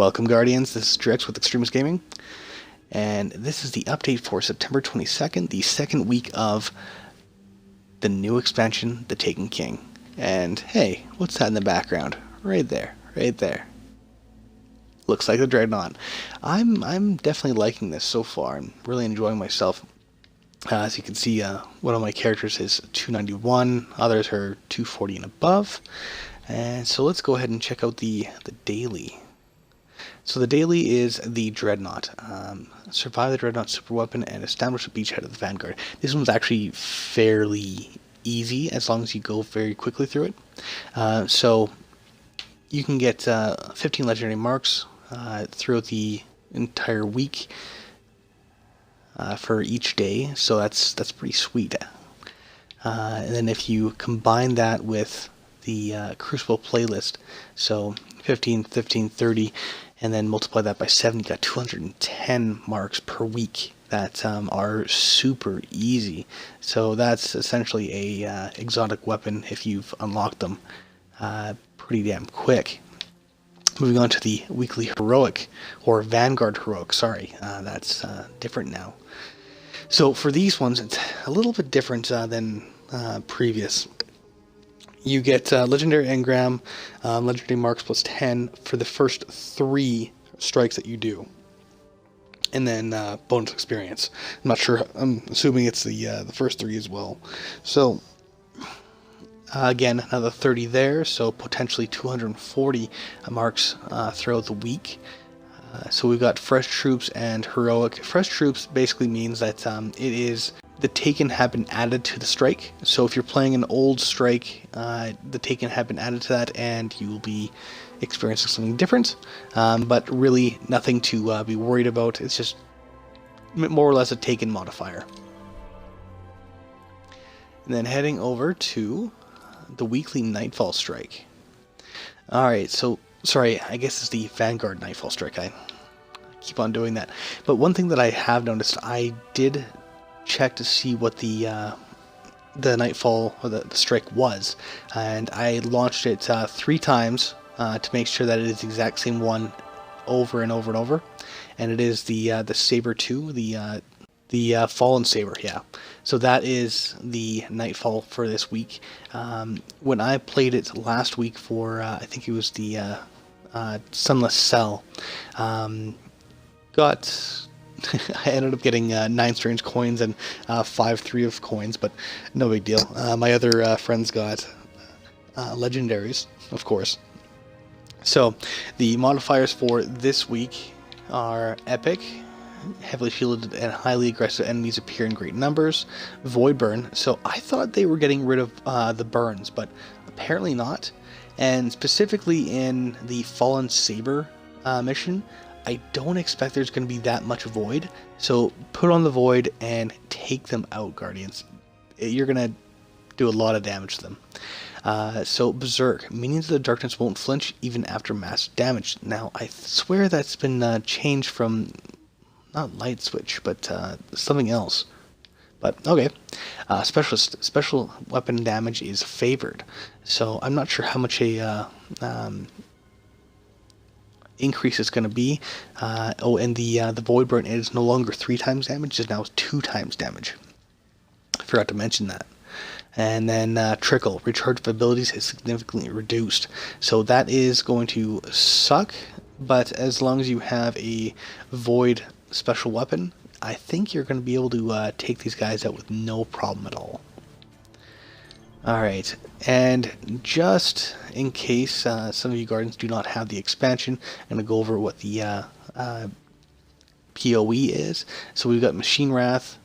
Welcome, Guardians. This is Drex with Extremis Gaming, and this is the update for September 22nd, the second week of the new expansion, The Taken King. And hey, what's that in the background? Right there, right there. Looks like the Dreadnought. I'm definitely liking this so far. I'm really enjoying myself. As you can see, one of my characters is 291, others are 240 and above. And so let's go ahead and check out the daily. So the daily is the Dreadnought. Survive the Dreadnought superweapon and establish a beachhead of the Vanguard. This one's actually fairly easy as long as you go very quickly through it. So you can get 15 legendary marks throughout the entire week for each day. So that's pretty sweet. And then if you combine that with the Crucible playlist, so 15, 15, 30, and then multiply that by 7, you got 210 marks per week that are super easy. So that's essentially a exotic weapon if you've unlocked them pretty damn quick. Moving on to the weekly heroic, or Vanguard heroic, sorry, that's different now. So for these ones, it's a little bit different than previous. You get legendary engram, legendary marks plus 10 for the first 3 strikes that you do, and then bonus experience. I'm not sure. I'm assuming it's the first 3 as well. So again, another 30 there, so potentially 240 marks throughout the week. So we've got fresh troops and heroic. Fresh troops basically means that it is the Taken have been added to the strike. So if you're playing an old strike, the Taken have been added to that, and you will be experiencing something different. But really nothing to be worried about. It's just more or less a Taken modifier. And then heading over to the weekly Nightfall strike. Alright, so sorry, I guess it's the Vanguard Nightfall strike. I keep on doing that. But one thing that I have noticed, I did check to see what the Nightfall, or the strike was, and I launched it 3 times to make sure that it is the exact same one over and over and over. And it is the Saber 2, the Fallen Saber, yeah. So that is the Nightfall for this week. When I played it last week for, I think it was the Sunless Cell, I ended up getting 9 strange coins and 5 3 of coins, but no big deal. My other friends got legendaries, of course. So the modifiers for this week are Epic. Heavily shielded and highly aggressive enemies appear in great numbers. Void Burn. So I thought they were getting rid of the burns, but apparently not. And specifically in the Fallen Saber mission, I don't expect there's going to be that much Void. So put on the Void and take them out, Guardians. You're going to do a lot of damage to them. So Berserk. Minions of the Darkness won't flinch even after mass damage. Now, I swear that's been changed from not light switch, but something else. But okay. Special weapon damage is favored. So I'm not sure how much a increase is going to be. Oh, and the Void Burn is no longer 3 times damage, it's now 2 times damage. I forgot to mention that. And then Trickle, recharge of abilities is significantly reduced. So that is going to suck, but as long as you have a Void special weapon, I think you're going to be able to take these guys out with no problem at all. Alright, and just in case some of you Guardians do not have the expansion, I'm going to go over what the PoE is. So we've got Machine Wrath,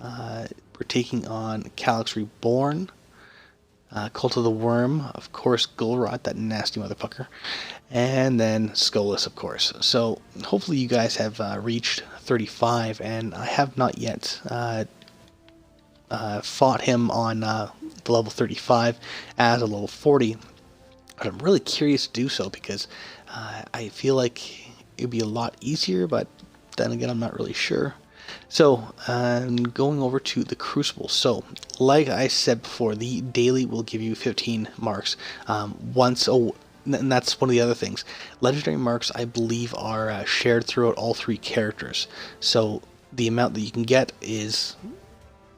we're taking on Calyx Reborn, Cult of the Worm, of course Gulrot, that nasty motherfucker, and then Skullus, of course. So hopefully you guys have reached 35, and I have not yet fought him on the level 35 as a level 40, but I'm really curious to do so because I feel like it would be a lot easier, but then again I'm not really sure. So, going over to the Crucible. So, like I said before, the daily will give you 15 marks once and that's one of the other things. Legendary marks, I believe, are shared throughout all 3 characters. So the amount that you can get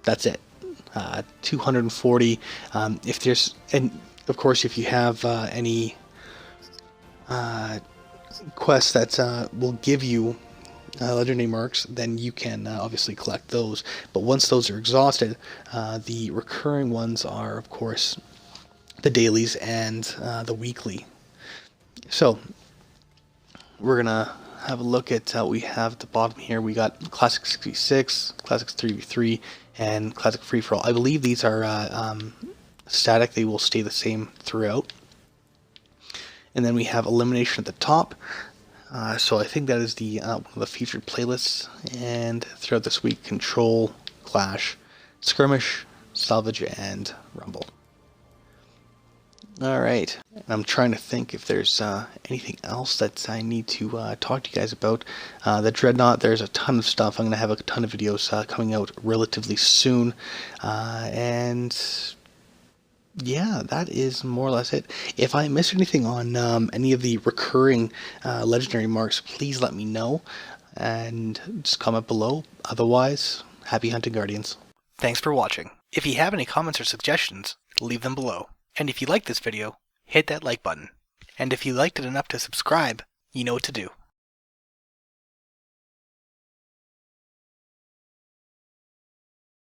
that's it. 240. If there's, and of course, if you have any quests that will give you legendary marks, then you can obviously collect those. But once those are exhausted, the recurring ones are, of course, the dailies and the weekly. So we're gonna have a look at what we have at the bottom here. We got Classic 66, Classic 3v3, and Classic Free For All. I believe these are static; they will stay the same throughout. And then we have Elimination at the top. So I think that is the one of the featured playlists. And throughout this week, Control, Clash, Skirmish, Salvage, and Rumble. Alright, I'm trying to think if there's anything else that I need to talk to you guys about. The Dreadnought, there's a ton of stuff. I'm going to have a ton of videos coming out relatively soon. And yeah, that is more or less it. If I missed anything on any of the recurring legendary marks, please let me know. And just comment below. Otherwise, happy hunting, Guardians. Thanks for watching. If you have any comments or suggestions, leave them below. And if you liked this video, hit that like button. And if you liked it enough to subscribe, you know what to do.